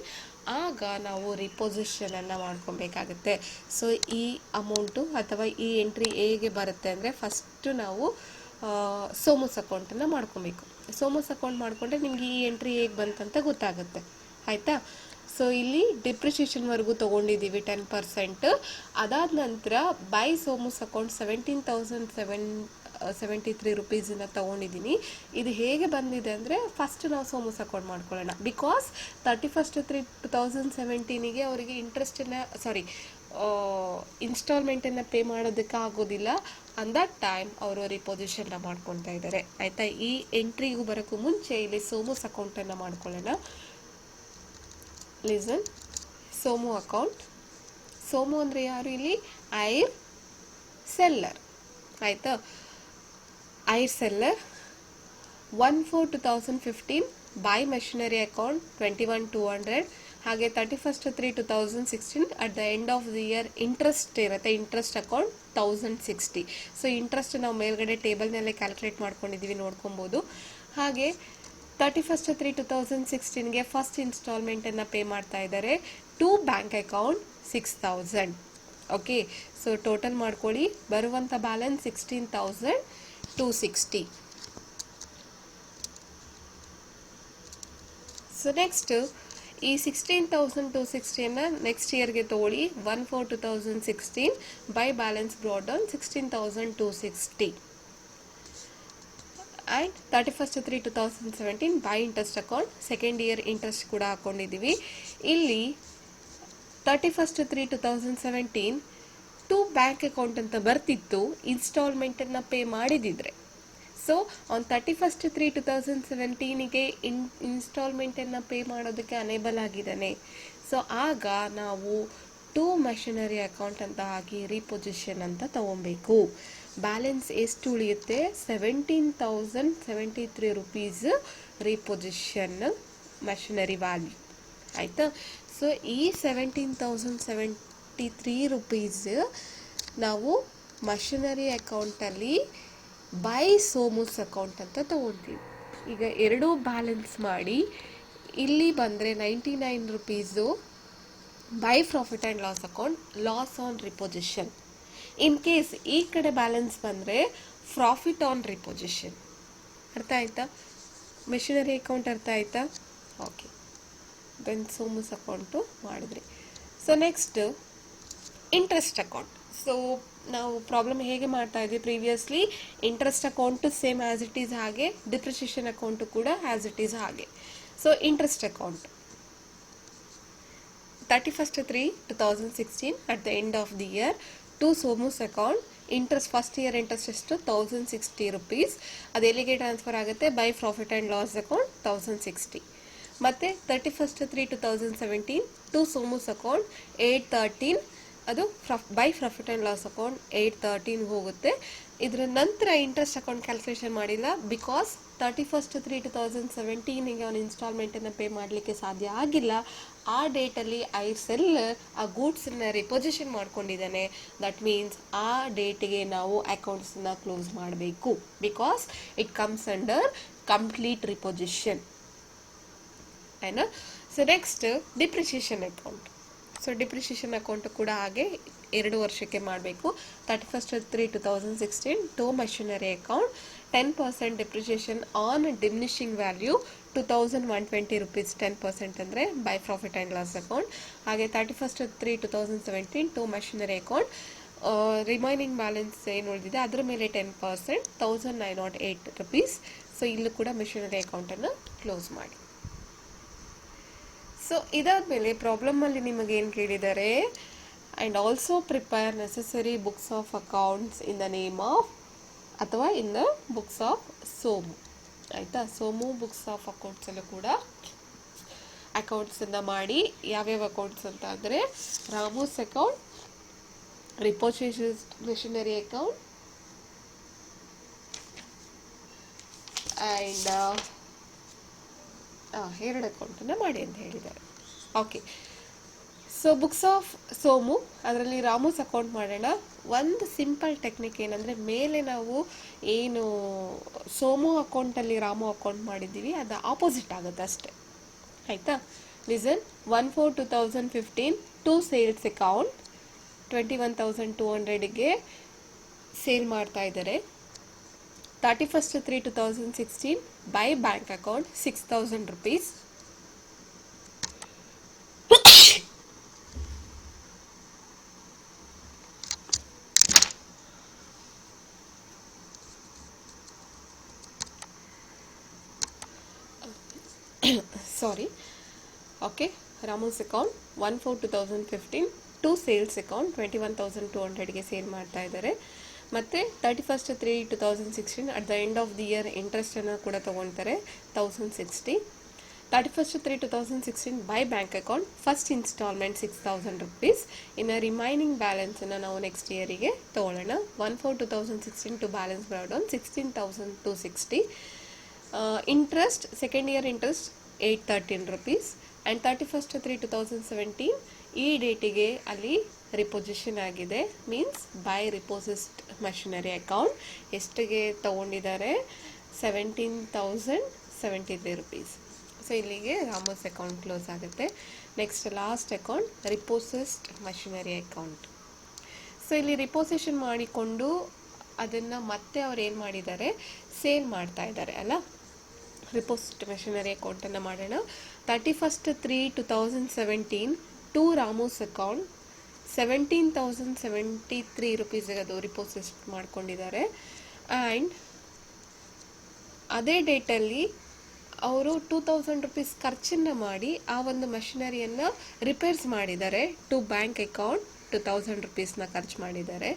ಆಗ ನಾವು ರಿಪೊಸಿಷನನ್ನು ಮಾಡ್ಕೊಬೇಕಾಗುತ್ತೆ. ಸೊ ಈ ಅಮೌಂಟು ಅಥವಾ ಈ ಎಂಟ್ರಿ ಹೇಗೆ ಬರುತ್ತೆ ಅಂದರೆ ಫಸ್ಟು ನಾವು ಸೋಮಸ್ ಅಕೌಂಟನ್ನು ಮಾಡ್ಕೊಬೇಕು. ಸೋಮಸ್ ಅಕೌಂಟ್ ಮಾಡಿಕೊಂಡ್ರೆ ನಿಮಗೆ ಈ ಎಂಟ್ರಿ ಹೇಗೆ ಬಂತಂತ ಗೊತ್ತಾಗುತ್ತೆ. ಆಯಿತಾ? ಸೊ ಇಲ್ಲಿ ಡಿಪ್ರಿಸಿಯೇಷನ್ವರೆಗೂ ತೊಗೊಂಡಿದ್ದೀವಿ 10%. ಅದಾದ ನಂತರ ಬೈ ಸೋಮಸ್ ಅಕೌಂಟ್ 17,773 ರುಪೀಸನ್ನು ತೊಗೊಂಡಿದ್ದೀನಿ. ಇದು ಹೇಗೆ ಬಂದಿದೆ ಅಂದರೆ ಫಸ್ಟ್ ನಾವು ಸೋಮಸ್ ಅಕೌಂಟ್ ಮಾಡ್ಕೊಳ್ಳೋಣ. ಬಿಕಾಸ್ 31/3/2017ಗೆ ಅವರಿಗೆ ಇನ್ಸ್ಟಾಲ್ಮೆಂಟನ್ನು ಪೇ ಮಾಡೋದಕ್ಕೆ ಆಗೋದಿಲ್ಲ. ಅನ್ ದಟ್ ಟೈಮ್ ಅವರು ರಿಪೊಸಿಷನ್ನ ಮಾಡ್ಕೊತಾ ಇದ್ದಾರೆ. ಆಯಿತಾ? ಈ ಎಂಟ್ರಿಗೂ ಬರೋಕ್ಕೂ ಮುಂಚೆ ಇಲ್ಲಿ ಸೋಮಸ್ ಅಕೌಂಟನ್ನು ಮಾಡ್ಕೊಳ್ಳೋಣ. Listen, Somu account. ಸೋಮು ಅಂದರೆ ಯಾರು ಇಲ್ಲಿ? Hire seller. ಆಯಿತಾ? Hire seller 1/4/2015 by machinery account 21,200. ಹಾಗೆ 31/3/2016 at the end of the year interest ಇರುತ್ತೆ. Interest account 1,060. ಸೊ ಇಂಟ್ರೆಸ್ಟ್ ನಾವು ಮೇಲ್ಗಡೆ ಟೇಬಲ್ನಲ್ಲೇ ಕ್ಯಾಲ್ಕುಲೇಟ್ ಮಾಡ್ಕೊಂಡಿದ್ದೀವಿ, ನೋಡ್ಕೊಬೋದು. ಹಾಗೆ 31/3/2016ಗೆ ಫಸ್ಟ್ ಇನ್ಸ್ಟಾಲ್ಮೆಂಟನ್ನು ಪೇ ಮಾಡ್ತಾ ಇದ್ದಾರೆ to bank account 6,000. Okay, so total ಮಾಡ್ಕೊಳ್ಳಿ, ಬರುವಂಥ ಬ್ಯಾಲೆನ್ಸ್ 16,260. ಸೊ ನೆಕ್ಸ್ಟ್ ಈ 16,260ಯನ್ನು ನೆಕ್ಸ್ಟ್ ಇಯರ್ಗೆ ತೊಗೊಳ್ಳಿ. 1/4/2016 by balance brought down 16,260. And 31/3/2017 by interest account second year interest ಕೂಡ ಹಾಕ್ಕೊಂಡಿದ್ದೀವಿ. ಇಲ್ಲಿ 31/3/2017 ಟು ಬ್ಯಾಂಕ್ ಅಕೌಂಟ್ ಅಂತ ಬರ್ತಿತ್ತು ಇನ್ಸ್ಟಾಲ್ಮೆಂಟನ್ನು ಪೇ ಮಾಡಿದಿದ್ರೆ. ಸೊ ಆನ್ 31/3/2017ಗೆ ಇನ್ಸ್ಟಾಲ್ಮೆಂಟನ್ನು ಪೇ ಮಾಡೋದಕ್ಕೆ ಅನೇಬಲ್ ಆಗಿದ್ದಾನೆ. ಸೊ ಆಗ ನಾವು ಟು ಮೆಷಿನರಿ ಅಕೌಂಟ್ ಅಂತ ಹಾಕಿ ರೀಪೊಸಿಷನ್ ಅಂತ ತಗೊಬೇಕು. ಬ್ಯಾಲೆನ್ಸ್ ಎಷ್ಟು ಉಳಿಯುತ್ತೆ? 17,073 ರುಪೀಸ್ ರೀಪೊಸಿಷನ್ ಮೆಷಿನರಿ ವ್ಯಾಲ್ಯೂ. ಆಯಿತಾ? ಸೊ ಈ 17,073 ರುಪೀಸ್ ನಾವು ಮಷಿನರಿ ಅಕೌಂಟಲ್ಲಿ ಬೈ ಸೋಮೂಸ್ ಅಕೌಂಟ್ ಅಂತ ತೊಗೊಳ್ತೀವಿ. ಈಗ ಎರಡೂ ಬ್ಯಾಲೆನ್ಸ್ ಮಾಡಿ ಇಲ್ಲಿ ಬಂದರೆ 99 rupees by profit and loss account, loss on repossession. In case ಈ ಕಡೆ ಬ್ಯಾಲೆನ್ಸ್ ಬಂದರೆ ಪ್ರಾಫಿಟ್ ಆನ್ ರಿಪೊಸಿಷನ್. ಅರ್ಥ ಆಯ್ತಾ? ಮೆಷಿನರಿ ಅಕೌಂಟ್ ಅರ್ಥ ಆಯ್ತಾ? ಓಕೆ, ದೆನ್ ಸೋಮೂಸ್ ಅಕೌಂಟು ಮಾಡಿದ್ರಿ. So next interest account. So ನಾವು ಪ್ರಾಬ್ಲಮ್ ಹೇಗೆ ಮಾಡ್ತಾ ಇದ್ವಿ previously, interest account same as it is ಹಾಗೆ, ಡಿಪ್ರಿಷಿಯೇಷನ್ ಅಕೌಂಟು ಕೂಡ ಆ್ಯಸ್ ಇಟ್ ಈಸ್ ಹಾಗೆ. So interest account 31/3/2016 at the end of the year to Somu's account. Interest first year interest ಎಷ್ಟು? 1,060 ರುಪೀಸ್. ಅದು ಎಲ್ಲಿಗೆ ಟ್ರಾನ್ಸ್ಫರ್ ಆಗುತ್ತೆ? By profit and loss account 1,060. ಮತ್ತು 31/3/2017 ಟು ಸೋಮೂಸ್ ಅಕೌಂಟ್ 813, ಅದು by profit and loss account 813 ಹೋಗುತ್ತೆ. ಇದರ ನಂತರ ಇಂಟ್ರೆಸ್ಟ್ ಅಕೌಂಟ್ ಕ್ಯಾಲ್ಕುಲೇಷನ್ ಮಾಡಿಲ್ಲ, ಬಿಕಾಸ್ 31/3/2017ಗೆ ಅವನು ಇನ್ಸ್ಟಾಲ್ಮೆಂಟನ್ನು ಪೇ ಮಾಡಲಿಕ್ಕೆ ಸಾಧ್ಯ ಆಗಿಲ್ಲ. ಆ ಡೇಟಲ್ಲಿ ಐಸೆಲ್ ಆ ಗೂಡ್ಸನ್ನು ರಿಪೊಸಿಷನ್ ಮಾಡ್ಕೊಂಡಿದ್ದಾನೆ. ದಟ್ ಮೀನ್ಸ್ ಆ ಡೇಟಿಗೆ ನಾವು ಅಕೌಂಟ್ಸನ್ನ ಕ್ಲೋಸ್ ಮಾಡಬೇಕು, because it comes under complete repossession. ಆಯ್ನಾ? So next depreciation account. So depreciation account ಕೂಡ ಹಾಗೆ 2 ವರ್ಷಕ್ಕೆ ಮಾಡಬೇಕು. 31/3/2016 to machinery account 10% depreciation on diminishing value 2,120 rupees. 10% ಅಂದರೆ by profit and loss account. ಹಾಗೆ 31/3/2017 to machinery account remaining balance ಏನು ಉಳಿದಿದೆ ಅದರ ಮೇಲೆ 10% 1,908 ರುಪೀಸ್. ಸೊ ಇಲ್ಲೂ ಕೂಡ ಮೆಷಿನರಿ ಅಕೌಂಟನ್ನು ಕ್ಲೋಸ್ ಮಾಡಿ. ಸೊ ಇದಾದಮೇಲೆ ಪ್ರಾಬ್ಲಮಲ್ಲಿ ನಿಮಗೆ ಏನು ಕೇಳಿದ್ದಾರೆ? And also prepare necessary books of accounts in the name of ಅಥವಾ in the books of Somu. ಆಯಿತಾ? ಸೋಮು ಬುಕ್ಸ್ ಆಫ್ ಅಕೌಂಟ್ಸಲ್ಲೂ ಕೂಡ ಅಕೌಂಟ್ಸನ್ನು ಮಾಡಿ. ಯಾವ್ಯಾವ ಅಕೌಂಟ್ಸ್ ಅಂತ ಅಂದರೆ Ramu's account, ರಿಪೊಸಿಷನ್ machinery account and 2 ಅಕೌಂಟನ್ನು ಮಾಡಿ ಅಂತ ಹೇಳಿದ್ದಾರೆ. Okay, so books of Somu ಅದರಲ್ಲಿ ರಾಮೂಸ್ ಅಕೌಂಟ್ ಮಾಡೋಣ. ಒಂದು ಸಿಂಪಲ್ ಟೆಕ್ನಿಕ್ ಏನಂದರೆ, ಮೇಲೆ ನಾವು ಏನು ಸೋಮು ಅಕೌಂಟಲ್ಲಿ ರಾಮು ಅಕೌಂಟ್ ಮಾಡಿದ್ದೀವಿ ಅದು ಆಪೋಸಿಟ್ ಆಗುತ್ತೆ ಅಷ್ಟೆ. ಆಯಿತಾ? ಲಿಸನ್. 1/4/2015 ಟು ಸೇಲ್ಸ್ ಅಕೌಂಟ್ 21,200ಗೆ ಸೇಲ್ ಮಾಡ್ತಾ ಇದ್ದಾರೆ. 31/3/2016 by bank account 6,000 rupees. Sorry. Okay, Ramu's account 1/4/2015 to sales account 21,200ಗೆ ಸೇಲ್ ಮಾಡ್ತಾ ಇದ್ದಾರೆ. ಮತ್ತು 31/3/2016 at the end of the year ಇಂಟ್ರೆಸ್ಟನ್ನು ಕೂಡ ತೊಗೊಳ್ತಾರೆ 1,060. 31/3/2016 by bank account first installment 6,000 rupees. ಇನ್ನು ರಿಮೈನಿಂಗ್ ಬ್ಯಾಲೆನ್ಸನ್ನು ನಾವು ನೆಕ್ಸ್ಟ್ ಇಯರಿಗೆ ತೊಗೊಳ್ಳೋಣ. 1/4/2016 to balance brought on 16,260. Interest second year interest 813 rupees. And 31/3/2017 ಈ ಡೇಟಿಗೆ ಅಲ್ಲಿ ರಿಪೊಸಿಷನ್ ಆಗಿದೆ, means by repossessed machinery account. ಎಷ್ಟಿಗೆ ತೊಗೊಂಡಿದ್ದಾರೆ? 17,073 rupees. ಸೊ ಇಲ್ಲಿಗೆ ರಾಮೋಸ್ ಅಕೌಂಟ್ ಕ್ಲೋಸ್ ಆಗುತ್ತೆ. Next last account repossessed machinery account. So ಇಲ್ಲಿ ರಿಪೋಸಿಷನ್ ಮಾಡಿಕೊಂಡು ಅದನ್ನು ಮತ್ತೆ ಅವ್ರು ಏನು ಮಾಡಿದ್ದಾರೆ, ಸೇಲ್ ಮಾಡ್ತಾ ಇದ್ದಾರೆ ಅಲ್ಲ. ರಿಪೋಸಿಟ್ ಮೆಷಿನರಿ ಅಕೌಂಟನ್ನು ಮಾಡೋಣ. 31/3/2017 ಟು ರಾಮೋಸ್ ಅಕೌಂಟ್ 17,073 ರುಪೀಸ್ಗೆ ಅದು ರಿಪೋಸಿಟ್ ಮಾಡ್ಕೊಂಡಿದ್ದಾರೆ. ಆ್ಯಂಡ್ ಅದೇ ಡೇಟಲ್ಲಿ ಅವರು 2,000 ರುಪೀಸ್ ಖರ್ಚನ್ನು ಮಾಡಿ ಆ ಒಂದು ಮಷಿನರಿಯನ್ನು ರಿಪೇರ್ಸ್ ಮಾಡಿದ್ದಾರೆ. ಟು ಬ್ಯಾಂಕ್ ಅಕೌಂಟ್ 2,000 ರುಪೀಸ್ನ ಖರ್ಚು ಮಾಡಿದ್ದಾರೆ,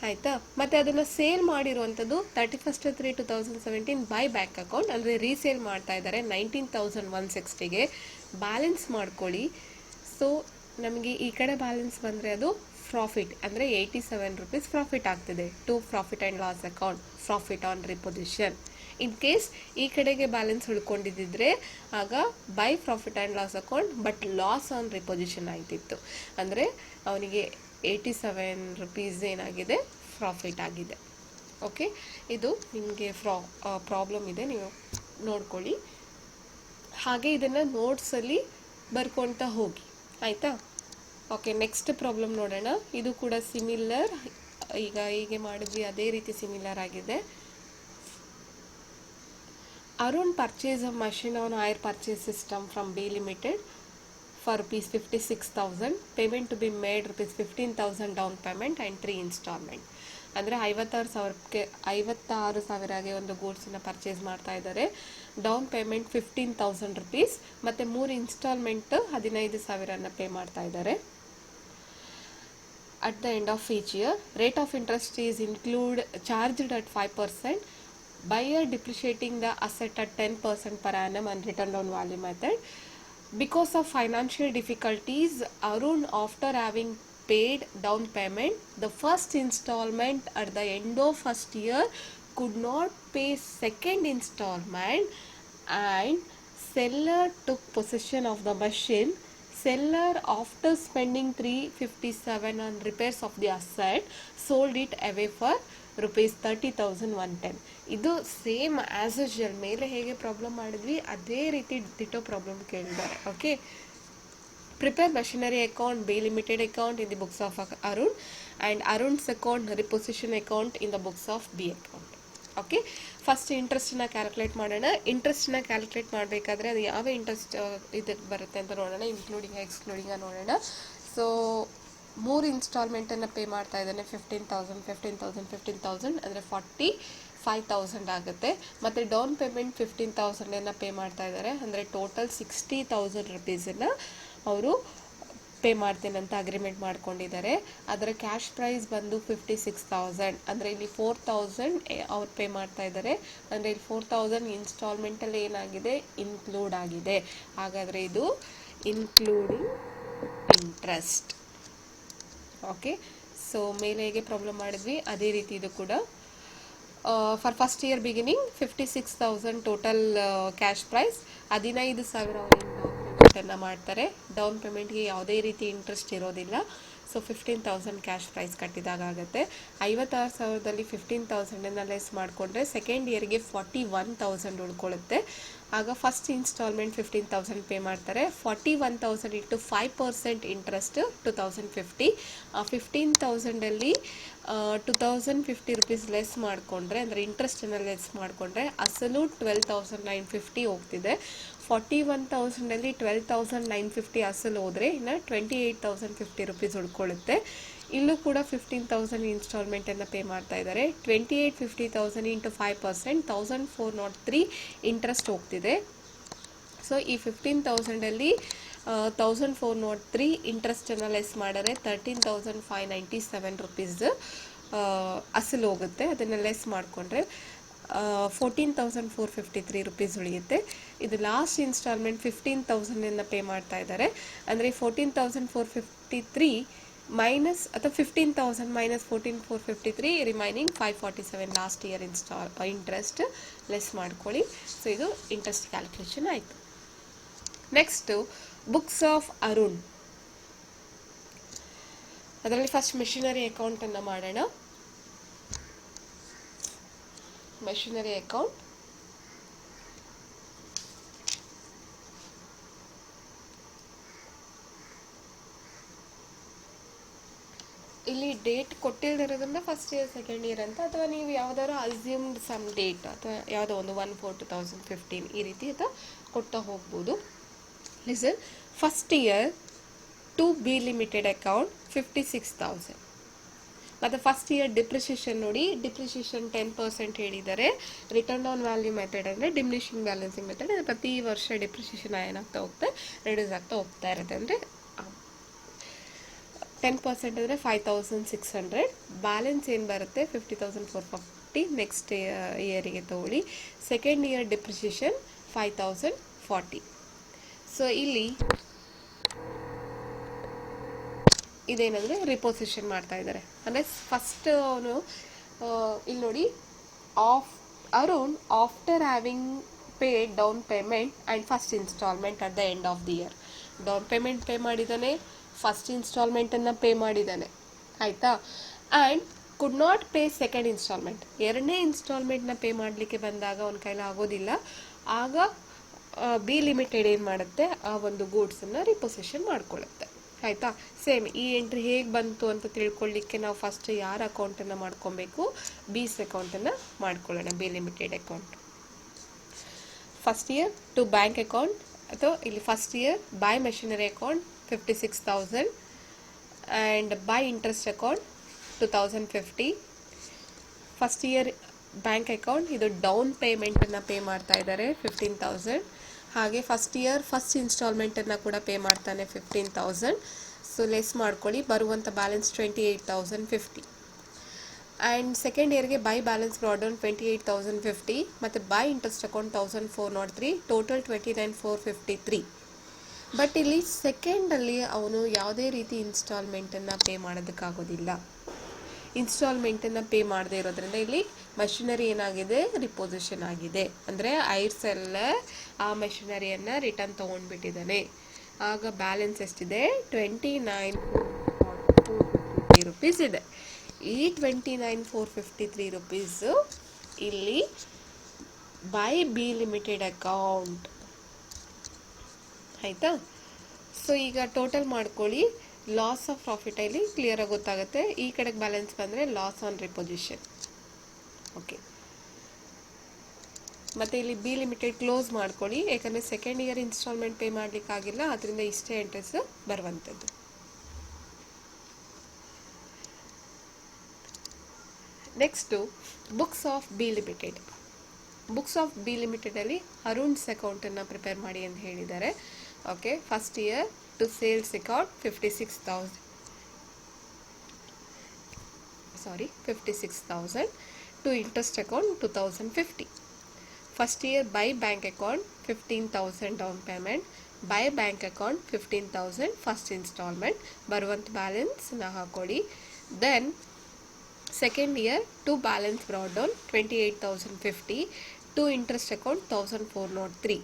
ಆಯಿತಾ. ಮತ್ತು ಅದನ್ನು ಸೇಲ್ ಮಾಡಿರುವಂಥದ್ದು 31/3/2017 ಬೈ ಬ್ಯಾಂಕ್ ಅಕೌಂಟ್, ಅಂದರೆ ರೀಸೇಲ್ ಮಾಡ್ತಾ ಇದ್ದಾರೆ 19,160ಗೆ. ಬ್ಯಾಲೆನ್ಸ್ ಮಾಡ್ಕೊಳ್ಳಿ. ಸೊ ನಮಗೆ ಈ ಕಡೆ ಬ್ಯಾಲೆನ್ಸ್ ಬಂದರೆ ಅದು ಪ್ರಾಫಿಟ್, ಅಂದರೆ 87 ರುಪೀಸ್ ಪ್ರಾಫಿಟ್ ಆಗ್ತಿದೆ to profit and loss account, profit on repossession. In case ಈ ಕಡೆಗೆ ಬ್ಯಾಲೆನ್ಸ್ ಉಳ್ಕೊಂಡಿದ್ದಿದ್ರೆ ಆಗ by profit and loss account but loss on repossession ಆಯ್ತಿತ್ತು. ಅಂದರೆ ಅವನಿಗೆ 87 ರುಪೀಸ್ ಏನಾಗಿದೆ, ಪ್ರಾಫಿಟ್ ಆಗಿದೆ. ಓಕೆ, ಇದು ನಿಮಗೆ ಪ್ರಾಬ್ಲಮ್ ಇದೆ, ನೀವು ನೋಡ್ಕೊಳ್ಳಿ. ಹಾಗೆ ಇದನ್ನು ನೋಟ್ಸಲ್ಲಿ ಬರ್ಕೊಳ್ತಾ ಹೋಗಿ, ಆಯಿತಾ. ಓಕೆ, ನೆಕ್ಸ್ಟ್ ಪ್ರಾಬ್ಲಮ್ ನೋಡೋಣ. ಇದು ಕೂಡ ಸಿಮಿಲರ್, ಈಗ ಹೀಗೆ ಮಾಡಿದ್ವಿ ಅದೇ ರೀತಿ ಸಿಮಿಲರ್ ಆಗಿದೆ. Arun purchased a machine on hire purchase system from B Limited for rupees 56,000. Payment to be made rupees 15,000 down payment and 3 installment. ಅಂದರೆ 56,000ಗೆ ಒಂದು ಗೂಡ್ಸನ್ನು ಪರ್ಚೇಸ್ ಮಾಡ್ತಾ ಇದ್ದಾರೆ. ಡೌನ್ ಪೇಮೆಂಟ್ 15,000 ರುಪೀಸ್ ಮತ್ತು 3 ಇನ್ಸ್ಟಾಲ್ಮೆಂಟ್ 15,000 ಪೇ ಮಾಡ್ತಾ ಇದ್ದಾರೆ. At the end of each year, rate of interest is charged at 5%. Buyer depreciating the asset at 10% per annum and return on value method. Because of financial difficulties, Arun, after having paid down payment, the first installment at the end of first year, could not pay second installment, and seller took possession of the machine. Seller, after spending 357 on repairs of the asset, sold it away for rupees 30,110. ಇದು ಸೇಮ್ ಆ್ಯಸ್ ಯೂಶುವಲ್ ಮೇಲೆ ಹೇಗೆ ಪ್ರಾಬ್ಲಮ್ ಮಾಡಿದ್ವಿ ಅದೇ ರೀತಿ ದಿಟೋ ಪ್ರಾಬ್ಲಮ್ ಕೇಳಿದ್ದಾರೆ. Okay, prepare machinery account B limited account in the books of Arun and Arun's account repossession account in the books of B account. Okay, first ಇಂಟ್ರೆಸ್ಟನ್ನ ಕ್ಯಾಲ್ಕುಲೇಟ್ ಮಾಡೋಣ. ಇಂಟ್ರೆಸ್ಟನ್ನ ಕ್ಯಾಲ್ಕುಲೇಟ್ ಮಾಡಬೇಕಾದ್ರೆ ಅದು ಯಾವ ಇಂಟ್ರೆಸ್ಟ್ ಇದಕ್ಕೆ ಬರುತ್ತೆ ಅಂತ ನೋಡೋಣ, ಇನ್ಕ್ಲೂಡಿಂಗ್ ಎಕ್ಸ್ಕ್ಲೂಡಿಂಗ ನೋಡೋಣ. ಸೊ 3 ಇನ್ಸ್ಟಾಲ್ಮೆಂಟನ್ನು ಪೇ ಮಾಡ್ತಾ ಇದ್ದಾನೆ. 15,000 ಅಂದರೆ 45,000 ಆಗುತ್ತೆ. ಮತ್ತು ಡೌನ್ ಪೇಮೆಂಟ್ 15,000 ಪೇ ಮಾಡ್ತಾ ಇದ್ದಾರೆ, ಅಂದರೆ ಟೋಟಲ್ 60,000 ರುಪೀಸನ್ನು ಅವರು ಪೇ ಮಾಡ್ತೇನೆ ಅಂತ ಅಗ್ರಿಮೆಂಟ್ ಮಾಡ್ಕೊಂಡಿದ್ದಾರೆ. ಅದರ ಕ್ಯಾಶ್ ಪ್ರೈಸ್ ಬಂದು 56,000, ಅಂದರೆ ಇಲ್ಲಿ 4,000 ಅವ್ರು ಪೇ ಮಾಡ್ತಾ ಇದ್ದಾರೆ. ಅಂದರೆ ಇಲ್ಲಿ 4,000 ಇನ್ಸ್ಟಾಲ್ಮೆಂಟಲ್ಲಿ ಏನಾಗಿದೆ, ಇನ್ಕ್ಲೂಡ್ ಆಗಿದೆ. ಹಾಗಾದರೆ ಇದು ಇನ್ಕ್ಲೂಡಿಂಗ್ ಇಂಟ್ರೆಸ್ಟ್. ಓಕೆ, ಸೊ ಮೇಲೆ ಹೇಗೆ ಪ್ರಾಬ್ಲಮ್ ಮಾಡಿದ್ವಿ ಅದೇ ರೀತಿ ಇದು ಕೂಡ. For first year beginning 56,000 total cash price, 15,000 ಪೇಮೆಂಟನ್ನು ಮಾಡ್ತಾರೆ. ಡೌನ್ ಪೇಮೆಂಟ್ಗೆ ಯಾವುದೇ ರೀತಿ ಇಂಟ್ರೆಸ್ಟ್ ಇರೋದಿಲ್ಲ. ಸೊ 15,000 ಕ್ಯಾಶ್ ಪ್ರೈಸ್ ಕಟ್ಟಿದಾಗ ಆಗುತ್ತೆ. 56,000ದಲ್ಲಿ 15,000 ಲೆಸ್ ಮಾಡಿಕೊಂಡ್ರೆ ಸೆಕೆಂಡ್ ಇಯರ್ಗೆ 41,000 ಉಳ್ಕೊಳ್ಳುತ್ತೆ. ಆಗ ಫಸ್ಟ್ ಇನ್ಸ್ಟಾಲ್ಮೆಂಟ್ 15,000 ಪೇ ಮಾಡ್ತಾರೆ. 41,000 ಇಂಟು 5% ಇಂಟ್ರೆಸ್ಟ್ 2,050. ಆ 15,000ಲ್ಲಿ 2,050 ರುಪೀಸ್ ಲೆಸ್ ಮಾಡಿಕೊಂಡ್ರೆ, ಅಂದರೆ ಇಂಟ್ರೆಸ್ಟನ್ನು ಲೆಸ್ ಮಾಡಿಕೊಂಡ್ರೆ ಅಸಲು 12,950 ಹೋಗ್ತಿದೆ. 41,000ಲ್ಲಿ 12,950 ಅಸಲು ಹೋದರೆ ಇನ್ನು 28,050 ರುಪೀಸ್ ಉಳ್ಕೊಳ್ಳುತ್ತೆ. ಇಲ್ಲೂ ಕೂಡ 15,000 ಇನ್ಸ್ಟಾಲ್ಮೆಂಟನ್ನು ಪೇ ಮಾಡ್ತಾ ಇದ್ದಾರೆ. 28,50,000 ಇಂಟು 5% 1,403 ಇಂಟ್ರೆಸ್ಟ್ ಹೋಗ್ತಿದೆ. ಸೊ ಈ 15,000ಲ್ಲಿ 1,403 ಇಂಟ್ರೆಸ್ಟನ್ನು ಲೆಸ್ ಮಾಡಿದ್ರೆ 13,597 ರುಪೀಸ್ ಅಸಲು ಹೋಗುತ್ತೆ. ಅದನ್ನು ಲೆಸ್ ಮಾಡಿಕೊಂಡ್ರೆ 14,453 ರುಪೀಸ್ ಉಳಿಯುತ್ತೆ. ಇದು ಲಾಸ್ಟ್ ಇನ್ಸ್ಟಾಲ್ಮೆಂಟ್ 15,000 ಪೇ ಮಾಡ್ತಾ ಇದ್ದಾರೆ. ಅಂದರೆ 14,453 ಮೈನಸ್ ಅಥವಾ 15,000 minus 14,453 remaining 547 last year interest less ಮಾಡ್ಕೊಳ್ಳಿ. ಸೊ ಇದು ಇಂಟ್ರೆಸ್ಟ್ ಕ್ಯಾಲ್ಕುಲೇಷನ್ ಆಯಿತು. Next books of Arun. ಅದರಲ್ಲಿ ಫಸ್ಟ್ ಮೆಷಿನರಿ ಅಕೌಂಟನ್ನು ಮಾಡೋಣ. ಮೆಷಿನರಿ ಅಕೌಂಟ್ ಇಲ್ಲಿ ಡೇಟ್ ಕೊಟ್ಟಿರೋದ್ರಿಂದ ಫಸ್ಟ್ ಇಯರ್ ಸೆಕೆಂಡ್ ಇಯರ್ ಅಂತ, ಅಥವಾ ನೀವು ಯಾವ್ದಾದ್ರು ಅಸ್ಯೂಮ್ಡ್ ಸಮ್ ಡೇಟ್ ಅಥವಾ ಯಾವುದೋ ಒಂದು 1/4/2015 ಈ ರೀತಿ ಅಥವಾ ಕೊಡ್ತಾ ಹೋಗ್ಬೋದು. Listen, first year to B limited account 56,000. ಮತ್ತು ಫಸ್ಟ್ ಇಯರ್ ಡಿಪ್ರಿಷಿಯೇಷನ್ ನೋಡಿ, ಡಿಪ್ರಿಷಿಯೇಷನ್ 10% ಹೇಳಿದ್ದಾರೆ. ರಿಟರ್ನ್ ಆನ್ ವ್ಯಾಲ್ಯೂ ಮೆಥಡ್ ಅಂದರೆ ಡಿಮಿನಿಷಿಂಗ್ ಬ್ಯಾಲೆನ್ಸಿಂಗ್ ಮೆಥಡ್. ಪ್ರತಿ ವರ್ಷ ಡಿಪ್ರಿಷಿಯೇಷನ್ ಏನಾಗ್ತಾ ಹೋಗ್ತಾ ರಿಡ್ಯೂಸ್ ಆಗ್ತಾ ಹೋಗ್ತಾ ಇರುತ್ತೆ. ಅಂದರೆ 10% ಅಂದರೆ 5,600. ಬ್ಯಾಲೆನ್ಸ್ ಏನು ಬರುತ್ತೆ 50,440. ನೆಕ್ಸ್ಟ್ ಇಯರಿಗೆ ತಗೊಳ್ಳಿ. Second year depreciation 5,040. ಸೊ ಇಲ್ಲಿ ಇದೇನಂದರೆ ರಿಪೋಸಿಷನ್ ಮಾಡ್ತಾ ಇದ್ದಾರೆ. ಅಂದರೆ ಫಸ್ಟ್ ಅವನು ಇಲ್ಲಿ ನೋಡಿ, Arun after having paid down payment and first instalment at the end of the year. Down payment pay ಮಾಡಿದ್ದಾನೆ, ಫಸ್ಟ್ ಇನ್ಸ್ಟಾಲ್ಮೆಂಟನ್ನು ಪೇ ಮಾಡಿದ್ದಾನೆ, ಆಯಿತಾ. And could not pay second instalment. ಎರಡನೇ ಇನ್ಸ್ಟಾಲ್ಮೆಂಟ್ನ ಪೇ ಮಾಡಲಿಕ್ಕೆ ಬಂದಾಗ ಅವನ ಕೈಲಿ ಆಗೋದಿಲ್ಲ. ಆಗ ಬಿ ಲಿಮಿಟೆಡ್ ಏನು ಮಾಡುತ್ತೆ, ಆ ಒಂದು ಗೂಡ್ಸನ್ನು ರಿಪೊಸೆಷನ್ ಮಾಡ್ಕೊಳ್ಳುತ್ತೆ, ಆಯಿತಾ. ಸೇಮ್ ಈ ಎಂಟ್ರಿ ಹೇಗೆ ಬಂತು ಅಂತ ತಿಳ್ಕೊಳ್ಳಿಕ್ಕೆ ನಾವು ಫಸ್ಟ್ ಯಾರ ಅಕೌಂಟನ್ನು ಮಾಡ್ಕೊಬೇಕು, ಬೀಸ್ ಅಕೌಂಟನ್ನು ಮಾಡ್ಕೊಳ್ಳೋಣ. B limited account first year to bank account, ಅಥವಾ ಇಲ್ಲಿ first year by machinery account 56,000 and by interest account 2,050. First year bank account ಇದು ಡೌನ್ ಪೇಮೆಂಟನ್ನು ಪೇ ಮಾಡ್ತಾ ಇದ್ದಾರೆ 15,000. ಹಾಗೆ ಫಸ್ಟ್ ಇಯರ್ ಫಸ್ಟ್ ಇನ್ಸ್ಟಾಲ್ಮೆಂಟನ್ನು ಕೂಡ ಪೇ ಮಾಡ್ತಾನೆ 15,000. ಸೊ ಲೆಸ್ ಮಾಡ್ಕೊಳ್ಳಿ, ಬರುವಂಥ ಬ್ಯಾಲೆನ್ಸ್ 28,050. ಆ್ಯಂಡ್ ಸೆಕೆಂಡ್ ಇಯರ್ಗೆ ಬೈ ಬ್ಯಾಲೆನ್ಸ್ ಬ್ರಾಡ್ ಡೌನ್ 28,050 ಮತ್ತು by interest account 1,403, total 29,453. But ಇಲ್ಲಿ ಸೆಕೆಂಡಲ್ಲಿ ಅವನು ಯಾವುದೇ ರೀತಿ ಇನ್ಸ್ಟಾಲ್ಮೆಂಟನ್ನು ಪೇ ಮಾಡೋದಕ್ಕಾಗೋದಿಲ್ಲ. ಇನ್ಸ್ಟಾಲ್ಮೆಂಟನ್ನು ಪೇ ಮಾಡದೇ ಇರೋದ್ರಿಂದ ಇಲ್ಲಿ ಮಷಿನರಿ ಏನಾಗಿದೆ, ರಿಪೊಸಿಷನ್ ಆಗಿದೆ. ಅಂದರೆ ಐರ್ಸೆಲ್ಲ ಆ ಮಷಿನರಿಯನ್ನು ರಿಟರ್ನ್ ತೊಗೊಂಡ್ಬಿಟ್ಟಿದ್ದಾನೆ. ಆಗ ಬ್ಯಾಲೆನ್ಸ್ ಎಷ್ಟಿದೆ, 29,453 ರುಪೀಸ್ ಇದೆ. ಈ 29,453 ರುಪೀಸು ಇಲ್ಲಿ ಬೈ ಬಿ ಲಿಮಿಟೆಡ್ ಅಕೌಂಟ್, ಆಯಿತಾ. ಸೊ ಈಗ ಟೋಟಲ್ ಮಾಡ್ಕೊಳ್ಳಿ. ಲಾಸ್ ಆಫ್ ಪ್ರಾಫಿಟ್ ಇಲ್ಲಿ ಕ್ಲಿಯರಾಗಿ ಗೊತ್ತಾಗುತ್ತೆ. ಈ ಕಡೆಗೆ ಬ್ಯಾಲೆನ್ಸ್ ಬಂದರೆ ಲಾಸ್ ಆನ್ ರಿಪೊಸಿಷನ್. ಓಕೆ, ಮತ್ತು ಇಲ್ಲಿ ಬಿ ಲಿಮಿಟೆಡ್ ಕ್ಲೋಸ್ ಮಾಡ್ಕೊಳ್ಳಿ, ಯಾಕಂದರೆ ಸೆಕೆಂಡ್ ಇಯರ್ ಇನ್ಸ್ಟಾಲ್ಮೆಂಟ್ ಪೇ ಮಾಡಲಿಕ್ಕಾಗಿಲ್ಲ, ಅದರಿಂದ ಇಷ್ಟೇ ಎಂಟ್ರೆಸ್ ಬರುವಂಥದ್ದು. Next books of B limited. Books of B ಲಿಮಿಟೆಡಲ್ಲಿ ಅರುಣ್ಸ್ ಅಕೌಂಟನ್ನು ಪ್ರಿಪೇರ್ ಮಾಡಿ ಅಂತ ಹೇಳಿದ್ದಾರೆ. Okay, first year to sales account 56,000 to interest account 2,050. First year by bank account 15,000 down payment, by bank account 15,000 first installment, ಬರುವಂಥ ಬ್ಯಾಲೆನ್ಸ್ನ ಹಾಕೊಳ್ಳಿ. Then second year to balance brought down 28,050 to interest account 1,403.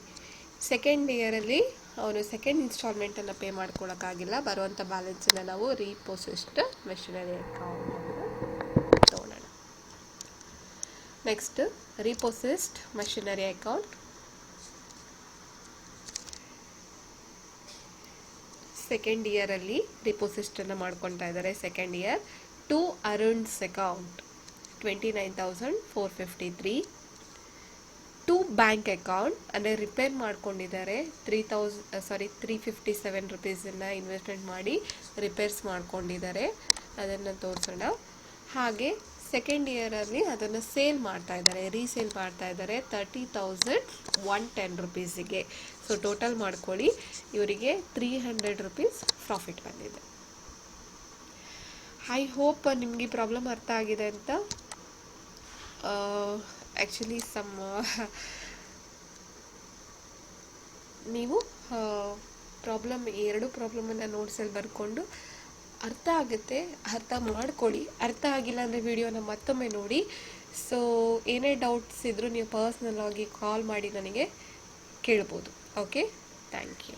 Second ಇಯರಲ್ಲಿ ಅವನು ಸೆಕೆಂಡ್ ಇನ್ಸ್ಟಾಲ್ಮೆಂಟನ್ನು ಪೇ ಮಾಡ್ಕೊಳ್ಳೋಕ್ಕಾಗಿಲ್ಲ, ಬರುವಂಥ ಬ್ಯಾಲೆನ್ಸನ್ನು ನಾವು ರೀಪೊಸೆಸ್ಡ್ ಮೆಷಿನರಿ ಅಕೌಂಟ್ ತಗೊಳ್ಳೋಣ. Next repossessed machinery account. Second ಇಯರಲ್ಲಿ ರಿಪೊಸೆಸ್ಡನ್ನು ಮಾಡ್ಕೊತಾ ಇದ್ದಾರೆ. Second year to Arun's account 29,453. To bank account ಅಂದರೆ ರಿಪೇರ್ ಮಾಡ್ಕೊಂಡಿದ್ದಾರೆ 357 ರುಪೀಸನ್ನು ಇನ್ವೆಸ್ಟ್ಮೆಂಟ್ ಮಾಡಿ ರಿಪೇರ್ಸ್ ಮಾಡ್ಕೊಂಡಿದ್ದಾರೆ, ಅದನ್ನು ತೋರಿಸೋಣ. ಹಾಗೆ ಸೆಕೆಂಡ್ ಇಯರಲ್ಲಿ ಅದನ್ನು ಸೇಲ್ ಮಾಡ್ತಾ ಇದ್ದಾರೆ, ರೀಸೇಲ್ ಮಾಡ್ತಾ ಇದ್ದಾರೆ 30,110 ರುಪೀಸಿಗೆ. ಸೊ ಟೋಟಲ್ ಮಾಡ್ಕೊಳ್ಳಿ, ಇವರಿಗೆ 300 ರುಪೀಸ್ ಪ್ರಾಫಿಟ್ ಬಂದಿದೆ. ಐ ಹೋಪ್ ನಿಮಗೆ ಪ್ರಾಬ್ಲಮ್ ಅರ್ಥ ಆಗಿದೆ ಅಂತ. ಆ್ಯಕ್ಚುಲಿ ನೀವು ಎರಡು ಪ್ರಾಬ್ಲಮನ್ನು ನೋಟ್ಸಲ್ಲಿ ಬರ್ಕೊಂಡು ಅರ್ಥ ಆಗುತ್ತೆ, ಅರ್ಥ ಮಾಡ್ಕೊಳ್ಳಿ. ಅರ್ಥ ಆಗಿಲ್ಲ ಅಂದರೆ ವಿಡಿಯೋನ ಮತ್ತೊಮ್ಮೆ ನೋಡಿ. ಸೊ ಏನೇ ಡೌಟ್ಸ್ ಇದ್ದರೂ ನೀವು ಪರ್ಸ್ನಲ್ ಆಗಿ ಕಾಲ್ ಮಾಡಿ ನನಗೆ ಕೇಳ್ಬೋದು. Okay, thank you.